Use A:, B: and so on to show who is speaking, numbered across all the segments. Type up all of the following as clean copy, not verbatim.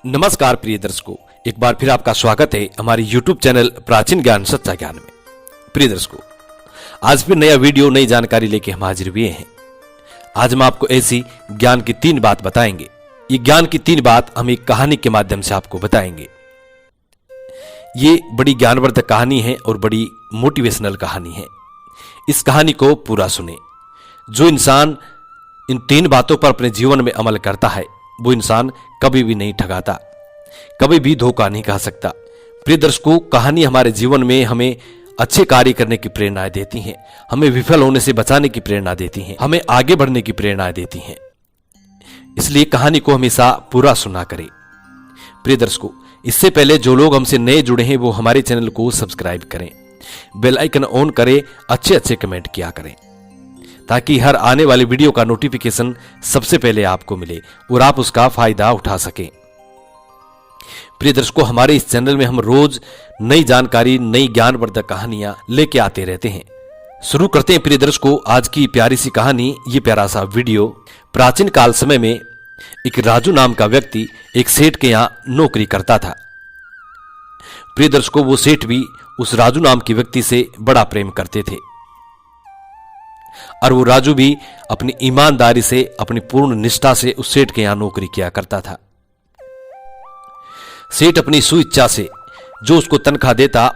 A: नमस्कार प्रिय दर्शकों, एक बार फिर आपका स्वागत है हमारी YouTube चैनल प्राचीन ज्ञान सच्चा ज्ञान में। प्रिय दर्शकों, आज फिर नया वीडियो नई जानकारी लेके हम हाजिर हुए हैं। आज हम आपको ऐसी ज्ञान की 3 बात बताएंगे। ये ज्ञान की 3 बात हम एक कहानी के माध्यम से आपको बताएंगे। ये बड़ी ज्ञानवर्धक कहानी है और बड़ी मोटिवेशनल कहानी है। इस कहानी को पूरा सुने। जो इंसान इन 3 बातों पर अपने जीवन में अमल करता है वो इंसान कभी भी नहीं ठगाता, कभी भी धोखा नहीं खा सकता। प्रिय दर्शकों, कहानी हमारे जीवन में हमें अच्छे कार्य करने की प्रेरणाएं देती हैं, हमें विफल होने से बचाने की प्रेरणा देती हैं, हमें आगे बढ़ने की प्रेरणाएं देती हैं। इसलिए कहानी को हमेशा पूरा सुना करें। प्रिय दर्शकों, इससे पहले जो लोग हमसे नए जुड़े हैं वो हमारे चैनल को सब्सक्राइब करें, बेल आइकन ऑन करें, अच्छे कमेंट किया करें ताकि हर आने वाली वीडियो का नोटिफिकेशन सबसे पहले आपको मिले और आप उसका फायदा उठा सकें। प्रिय दर्शकों, हमारे इस चैनल में हम रोज नई जानकारी, नई ज्ञानवर्धक कहानियां लेके आते रहते हैं। शुरू करते हैं प्रिय दर्शकों आज की प्यारी सी कहानी, ये प्यारा सा वीडियो। प्राचीन काल समय में एक राजू नाम का व्यक्ति एक सेठ के यहां नौकरी करता था। प्रिय दर्शकों, वो सेठ भी उस राजू नाम के व्यक्ति से बड़ा प्रेम करते थे और वो राजू भी अपनी ईमानदारी से, अपनी पूर्ण निष्ठा से उस सेठ के यहां नौकरी किया करता था। सेठ अपनी सुइच्छा से जो उसको तनख्वाह देता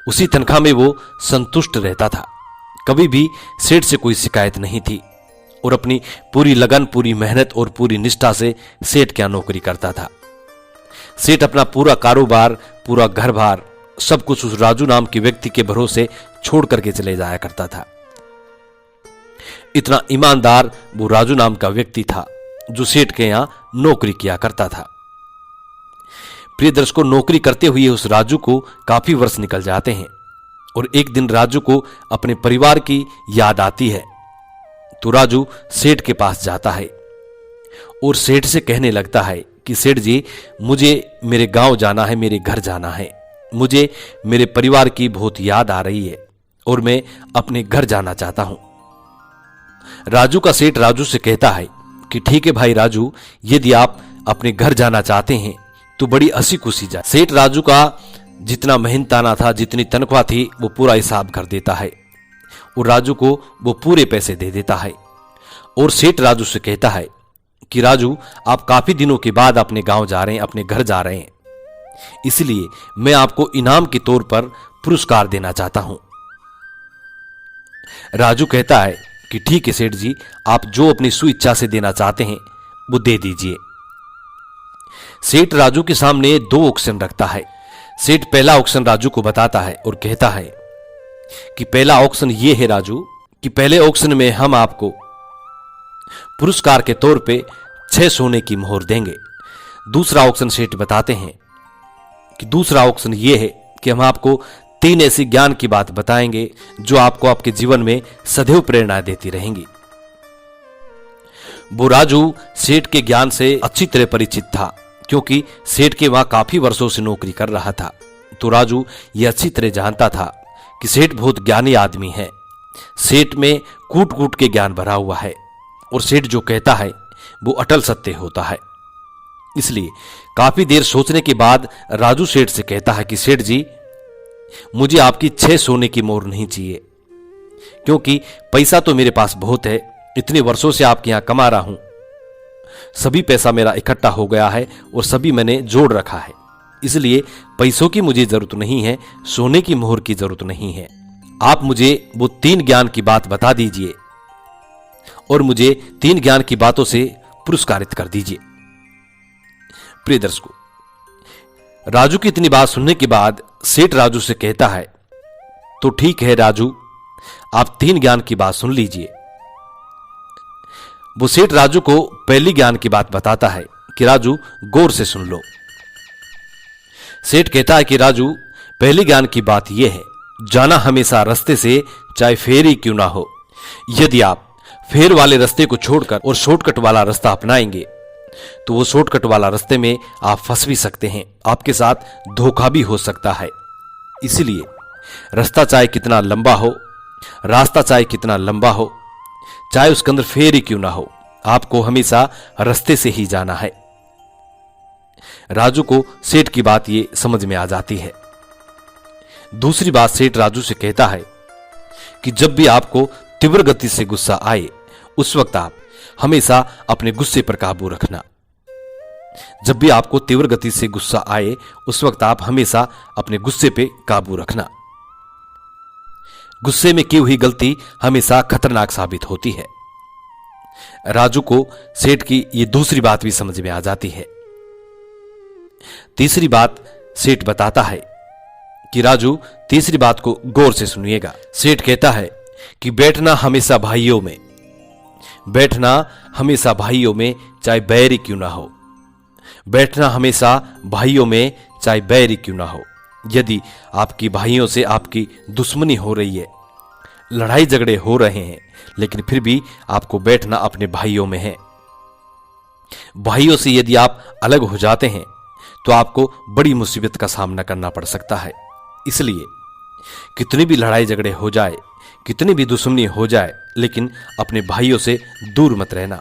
A: उसी तनख्वाह में वो संतुष्ट रहता था। कभी भी सेठ से कोई शिकायत नहीं थी और अपनी पूरी लगन, पूरी मेहनत और पूरी निष्ठा से सेठ के यहां नौकरी करता था। सेठ अपना पूरा कारोबार, पूरा घर बार, सब कुछ उस राजू नाम के व्यक्ति के भरोसे छोड़ करके चले जाया करता था। इतना ईमानदार वो राजू नाम का व्यक्ति था जो सेठ के यहां नौकरी किया करता था। प्रिय दर्शकों, नौकरी करते हुए उस राजू को काफी वर्ष निकल जाते हैं और एक दिन राजू को अपने परिवार की याद आती है। तो राजू सेठ के पास जाता है और सेठ से कहने लगता है कि सेठ जी, मुझे मेरे गांव जाना है, मेरे घर जाना है, मुझे मेरे परिवार की बहुत याद आ रही है और मैं अपने घर जाना चाहता हूं। राजू का सेठ राजू से कहता है कि ठीक है भाई राजू, यदि आप अपने घर जाना चाहते हैं तो बड़ी हंसी खुशी जा। सेठ राजू का जितना मेहनताना था, जितनी तनख्वाह थी, वो पूरा हिसाब कर देता है और राजू को वो पूरे पैसे दे देता है। और सेठ राजू से कहता है कि राजू, आप काफी दिनों के बाद अपने गांव जा रहे हैं, अपने घर जा रहे हैं, इसलिए मैं आपको इनाम के तौर पर पुरस्कार देना चाहता हूं। राजू कहता है कि ठीक है सेठ जी, आप जो अपनी सुइच्छा से देना चाहते हैं वो दे दीजिए। सेठ राजू के सामने 2 ऑप्शन रखता है। सेठ पहला ऑप्शन राजू को बताता है और कहता है कि पहला ऑप्शन ये है राजू कि पहले ऑप्शन में हम आपको पुरस्कार के तौर पे 6 सोने की मोहर देंगे। दूसरा ऑप्शन सेठ बताते हैं कि दूसरा ऑप्शन ये है कि हम आपको 3 ऐसी ज्ञान की बात बताएंगे जो आपको आपके जीवन में सदैव प्रेरणा देती रहेंगी। वो राजू सेठ के ज्ञान से अच्छी तरह परिचित था क्योंकि सेठ के वहां काफी वर्षों से नौकरी कर रहा था। तो राजू यह अच्छी तरह जानता था कि सेठ बहुत ज्ञानी आदमी है, सेठ में कूट कूट के ज्ञान भरा हुआ है और सेठ जो कहता है वो अटल सत्य होता है। इसलिए काफी देर सोचने के बाद राजू सेठ से कहता है कि सेठ जी, मुझे आपकी 6 सोने की मोहर नहीं चाहिए क्योंकि पैसा तो मेरे पास बहुत है, इतने वर्षों से आपके यहां कमा रहा हूं, सभी पैसा मेरा इकट्ठा हो गया है और सभी मैंने जोड़ रखा है, इसलिए पैसों की मुझे जरूरत नहीं है, सोने की मोहर की जरूरत नहीं है। आप मुझे वो 3 ज्ञान की बात बता दीजिए और मुझे 3 ज्ञान की बातों से पुरस्कारित कर दीजिए। प्रिय दर्शकों, राजू की इतनी बात सुनने के बाद सेठ राजू से कहता है तो ठीक है राजू, आप 3 ज्ञान की बात सुन लीजिए। वो सेठ राजू को पहली ज्ञान की बात बताता है कि राजू गौर से सुन लो। सेठ कहता है कि राजू, पहली ज्ञान की बात यह है, जाना हमेशा रास्ते से, चाहे फेर ही क्यों ना हो। यदि आप फेर वाले रास्ते को छोड़कर और शॉर्टकट वाला रास्ता अपनाएंगे तो वो शॉर्टकट वाला रास्ते में आप फंस भी सकते हैं, आपके साथ धोखा भी हो सकता है। इसलिए रास्ता चाहे कितना लंबा हो, रास्ता चाहे कितना लंबा हो, चाहे उसके अंदर फेर ही क्यों ना हो, आपको हमेशा रास्ते से ही जाना है। राजू को सेठ की बात ये समझ में आ जाती है। दूसरी बात, सेठ राजू से कहता है कि जब भी आपको तीव्र गति से गुस्सा आए उस वक्त आप हमेशा अपने गुस्से पर काबू रखना। जब भी आपको तीव्र गति से गुस्सा आए उस वक्त आप हमेशा अपने गुस्से पे काबू रखना। गुस्से में की हुई गलती हमेशा खतरनाक साबित होती है। राजू को सेठ की ये दूसरी बात भी समझ में आ जाती है। तीसरी बात सेठ बताता है कि राजू, तीसरी बात को गौर से सुनिएगा। सेठ कहता है कि बैठना हमेशा भाइयों में, बैठना हमेशा भाइयों में चाहे बैरी क्यों ना हो, बैठना हमेशा भाइयों में चाहे बैरी क्यों ना हो। यदि आपकी भाइयों से आपकी दुश्मनी हो रही है, लड़ाई झगड़े हो रहे हैं, लेकिन फिर भी आपको बैठना अपने भाइयों में है। भाइयों से यदि आप अलग हो जाते हैं तो आपको बड़ी मुसीबत का सामना करना पड़ सकता है। इसलिए कितनी भी लड़ाई झगड़े हो जाए, कितनी भी दुश्मनी हो जाए, लेकिन अपने भाइयों से दूर मत रहना।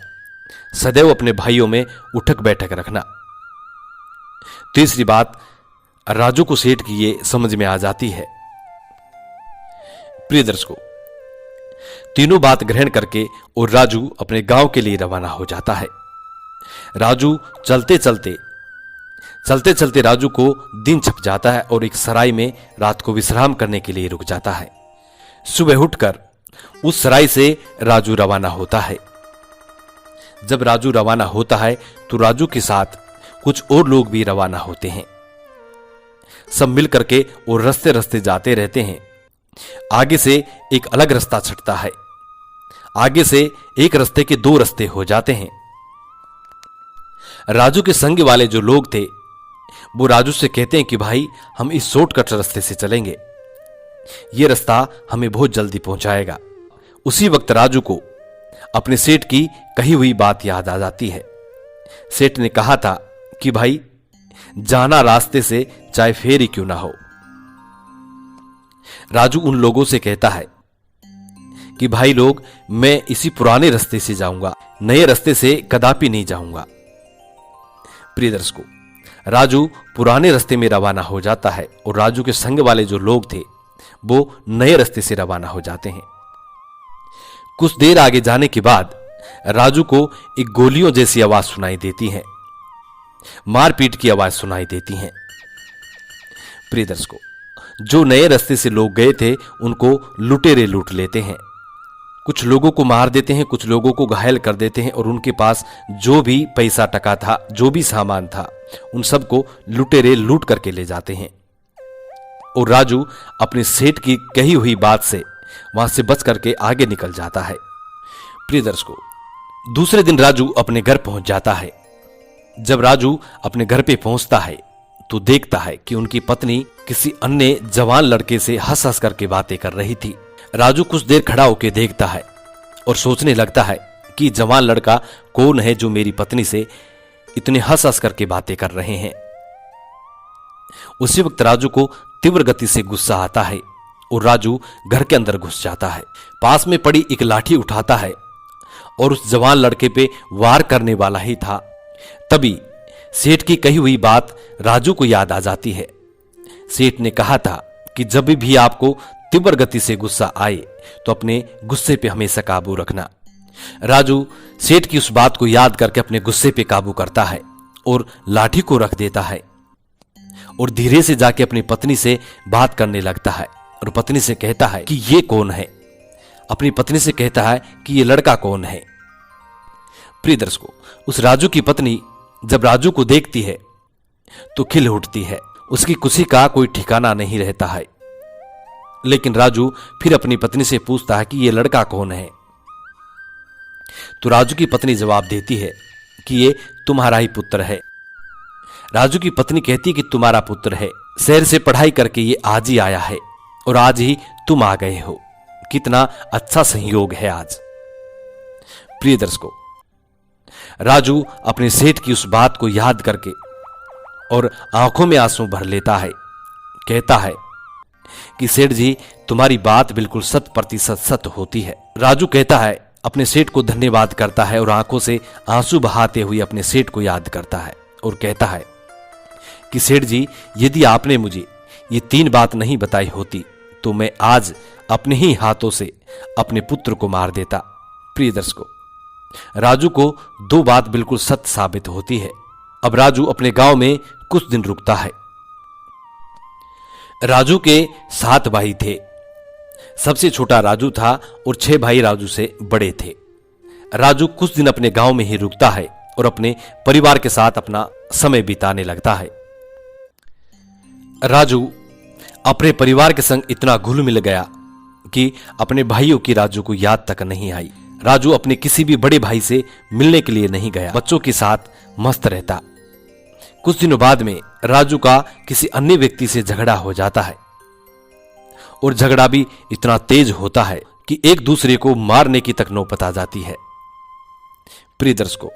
A: सदैव अपने भाइयों में उठक बैठक रखना। तीसरी बात राजू को सेठ की ये समझ में आ जाती है। प्रिय दर्शकों, तीनों बात ग्रहण करके और राजू अपने गांव के लिए रवाना हो जाता है। राजू चलते चलते राजू को दिन छप जाता है और एक सराय में रात को विश्राम करने के लिए रुक जाता है। सुबह उठकर उस सराय से राजू रवाना होता है। जब राजू रवाना होता है तो राजू के साथ कुछ और लोग भी रवाना होते हैं। सब मिलकर के और रास्ते रास्ते जाते रहते हैं। आगे से एक अलग रास्ता छटता है, आगे से एक रास्ते के दो रास्ते हो जाते हैं। राजू के संग वाले जो लोग थे वो राजू से कहते हैं कि भाई, हम इस शॉर्टकट रास्ते से चलेंगे, ये रास्ता हमें बहुत जल्दी पहुंचाएगा। उसी वक्त राजू को अपने सेठ की कही हुई बात याद आ जाती है। सेठ ने कहा था कि भाई, जाना रास्ते से चाहे फेरी क्यों ना हो। राजू उन लोगों से कहता है कि भाई लोग, मैं इसी पुराने रास्ते से जाऊंगा, नए रास्ते से कदापि नहीं जाऊंगा। प्रिय दर्शकों, राजू पुराने रास्ते में रवाना हो जाता है और राजू के संग वाले जो लोग थे वो नए रास्ते से रवाना हो जाते हैं। कुछ देर आगे जाने के बाद राजू को एक गोलियों जैसी आवाज सुनाई देती है, मारपीट की आवाज सुनाई देती है। प्रिय दर्शकों, जो नए रास्ते से लोग गए थे उनको लुटेरे लूट लेते हैं। कुछ लोगों को मार देते हैं, कुछ लोगों को घायल कर देते हैं और उनके पास जो भी पैसा टका था, जो भी सामान था, उन सबको लुटेरे लूट करके ले जाते हैं। और राजू अपने सेठ की कही हुई बात से वहां से बच करके आगे निकल जाता है। प्रिय दर्शकों, दूसरे दिन राजू अपने घर पहुंच जाता है। जब राजू अपने घर पे पहुंचता है तो देखता है कि उनकी पत्नी किसी अन्य जवान लड़के से हंस हंस करके बातें कर रही थी। राजू कुछ देर खड़ा होकर देखता है और सोचने लगता है कि जवान लड़का कौन है जो मेरी पत्नी से इतने हंस हंस करके बातें कर रहे हैं। उसी वक्त राजू को तीव्र गति से गुस्सा आता है और राजू घर के अंदर घुस जाता है। पास में पड़ी एक लाठी उठाता है और उस जवान लड़के पे वार करने वाला ही था। तभी सेठ की कही हुई बात राजू को याद आ जाती है। सेठ ने कहा था कि जब भी आपको तीव्र गति से गुस्सा आए तो अपने गुस्से पे हमेशा काबू रखना। राजू सेठ की उस बात को याद करके अपने गुस्से पे काबू करता है और लाठी को रख देता है और धीरे से जाके अपनी पत्नी से बात करने लगता है और पत्नी से कहता है कि ये कौन है। अपनी पत्नी से कहता है कि ये लड़का कौन है। प्रिय दर्शकों, उस राजू की पत्नी जब राजू को देखती है तो खिल उठती है। उसकी खुशी का कोई ठिकाना नहीं रहता है। लेकिन राजू फिर अपनी पत्नी से पूछता है कि ये लड़का कौन है। तो राजू की पत्नी जवाब देती है कि ये तुम्हारा ही पुत्र है। राजू की पत्नी कहती है कि तुम्हारा पुत्र है, शहर से पढ़ाई करके ये आज ही आया है और आज ही तुम आ गए हो। कितना अच्छा संयोग है आज। प्रिय दर्शकों, राजू अपने सेठ की उस बात को याद करके और आंखों में आंसू भर लेता है। कहता है कि सेठ जी, तुम्हारी बात बिल्कुल 100% सत्य होती है। राजू कहता है, अपने सेठ को धन्यवाद करता है और आंखों से आंसू बहाते हुए अपने सेठ को याद करता है और कहता है कि सेठ जी, यदि आपने मुझे ये 3 बात नहीं बताई होती तो मैं आज अपने ही हाथों से अपने पुत्र को मार देता। प्रिय दर्शकों, राजू को 2 बात बिल्कुल सत्य साबित होती है। अब राजू अपने गांव में कुछ दिन रुकता है। राजू के 7 भाई थे। सबसे छोटा राजू था और 6 भाई राजू से बड़े थे। राजू कुछ दिन अपने गांव में ही रुकता है और अपने परिवार के साथ अपना समय बिताने लगता है। राजू अपने परिवार के संग इतना घुल मिल गया कि अपने भाइयों की राजू को याद तक नहीं आई। राजू अपने किसी भी बड़े भाई से मिलने के लिए नहीं गया, बच्चों के साथ मस्त रहता। कुछ दिनों बाद में राजू का किसी अन्य व्यक्ति से झगड़ा हो जाता है और झगड़ा भी इतना तेज होता है कि एक दूसरे को मारने की तक नौबत आ जाती है। प्रिय दर्शकों,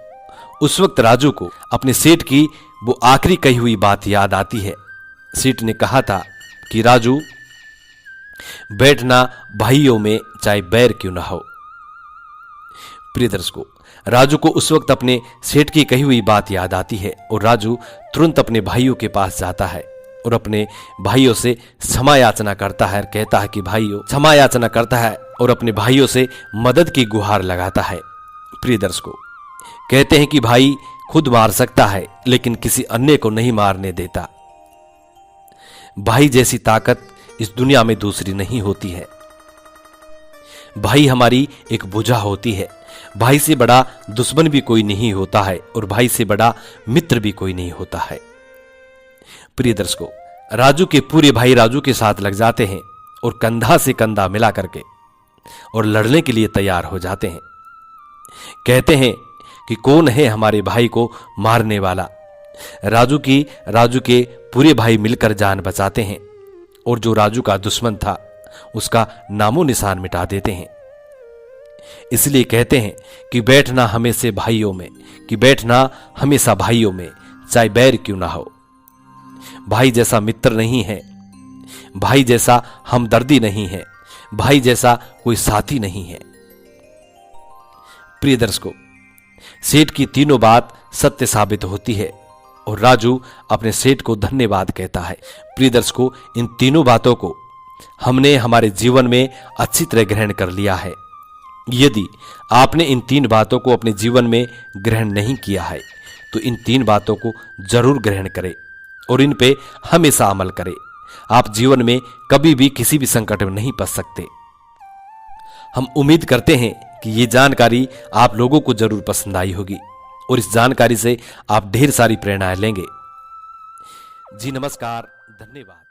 A: उस वक्त राजू को अपने सेठ की वो आखिरी कही हुई बात याद आती है। सेठ ने कहा था कि राजू, बैठना भाइयों में चाहे बैर क्यों ना हो। प्रिय दर्शकों, राजू को उस वक्त अपने सेठ की कही हुई बात याद आती है और राजू तुरंत अपने भाइयों के पास जाता है और अपने भाइयों से क्षमा याचना करता है। कहता है कि भाइयों, क्षमा याचना करता है और अपने भाइयों से मदद की गुहार लगाता है। प्रिय दर्शकों, कहते हैं कि भाई खुद मार सकता है लेकिन किसी अन्य को नहीं मारने देता। भाई जैसी ताकत इस दुनिया में दूसरी नहीं होती है। भाई हमारी एक भुजा होती है। भाई से बड़ा दुश्मन भी कोई नहीं होता है और भाई से बड़ा मित्र भी कोई नहीं होता है। प्रिय दर्शकों, राजू के पूरे भाई राजू के साथ लग जाते हैं और कंधा से कंधा मिला करके और लड़ने के लिए तैयार हो जाते हैं। कहते हैं कि कौन है हमारे भाई को मारने वाला। राजू के पूरे भाई मिलकर जान बचाते हैं और जो राजू का दुश्मन था उसका नामो निशान मिटा देते हैं। इसलिए कहते हैं कि बैठना हमेशा भाइयों में चाहे बैर क्यों ना हो। भाई जैसा मित्र नहीं है, भाई जैसा हमदर्दी नहीं है, भाई जैसा कोई साथी नहीं है। प्रिय दर्शकों, सेठ की तीनों बात सत्य साबित होती है और राजू अपने सेठ को धन्यवाद कहता है। प्रिय दर्शकों, इन तीनों बातों को हमने हमारे जीवन में अच्छी तरह ग्रहण कर लिया है। यदि आपने इन 3 बातों को अपने जीवन में ग्रहण नहीं किया है तो इन 3 बातों को जरूर ग्रहण करें और इन पे हमेशा अमल करें। आप जीवन में कभी भी किसी भी संकट में नहीं फंस सकते। हम उम्मीद करते हैं कि ये जानकारी आप लोगों को जरूर पसंद आई होगी और इस जानकारी से आप ढेर सारी प्रेरणाएं लेंगे। जी नमस्कार, धन्यवाद।